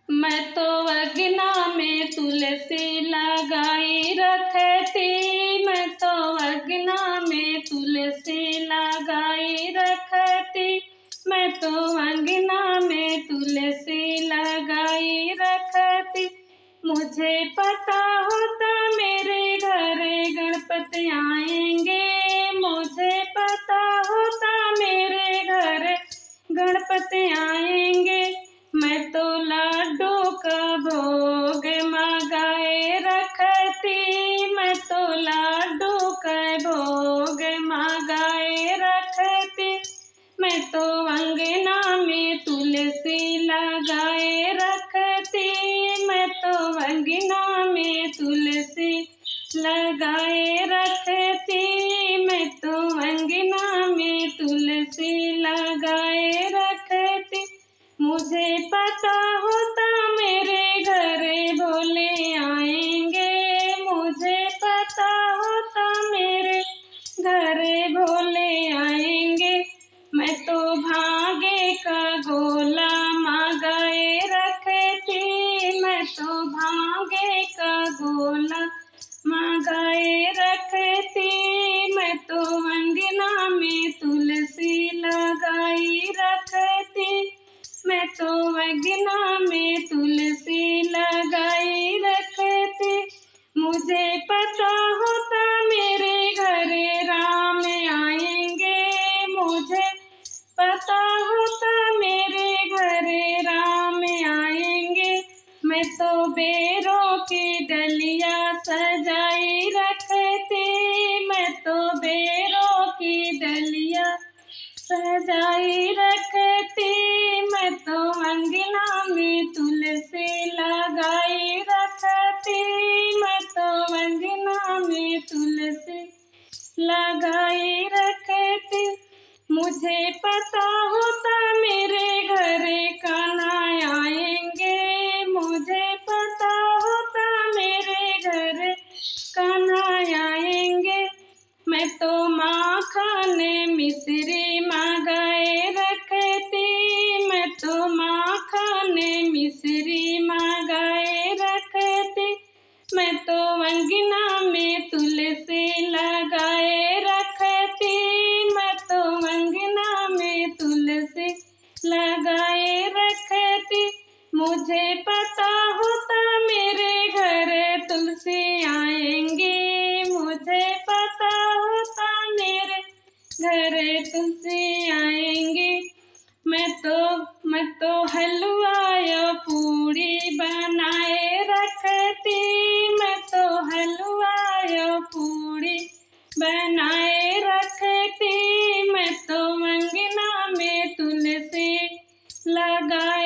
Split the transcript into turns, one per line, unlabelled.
मैं तो अगना में तुलसी लगाई रखती, मैं तो अगना में तुलसी लगाई रखती, मैं तो अंगना में तुलसी लगाई रखती। मुझे पता होता मेरे घर गणपति आएंगे, मुझे पता होता मेरे घर गणपति आएंगे। मैं तो लाडू का भोग मंगाए रखती, मैं तो लाडू का भोग मंगाए रखती, मैं तो अंगना में तुलसी लगाए रखती, मैं तो अंगना में तुलसी लगाए रखती, मैं तो अंगना में तुलसी लगाए रखती। मुझे पता होता मेरे घर भोले आएंगे, मुझे पता होता मेरे घर भोले आएंगे। मैं तो भांगे का गोला मंगाए रखती, मैं तो भांगे का गोला मंगाए रखती, मैं तो अंगना में तुलसी लगाई रखती, मैं तो अंगना में तुलसी लगाई रखती। मुझे पता होता मेरे घर राम आएंगे, मुझे पता होता मेरे घर राम आएंगे। मैं तो बेरों की डलिया सजाई रखती, मैं तो बेरों की डलिया सजाई रखती, मैं तो अंगना में तुलसी लगाई रखती, मैं तो अंगना में तुलसी लगाई रखती। मुझे पता होता मेरे घर कान्हा आएंगे, मुझे पता होता मेरे घर कान्हा आएंगे। मैं तो माखन मिश्री मंगाए रखती, मैं तो माखन मिश्री मंगाए रखती, मैं तो अंगना में तुलसी लगाए रखती, मैं तो अंगना में तुलसी लगाए रखती। मुझे पता होता मेरे घर तुलसी आएंगी, मुझे पता होता मेरे घर तुलसी आएंगी। मैं तो हलवा या पूड़ी बनाए रखती, मैं तो हलवा या पूड़ी बनाए रखती, मैं तो अंगना में तुलसी लगा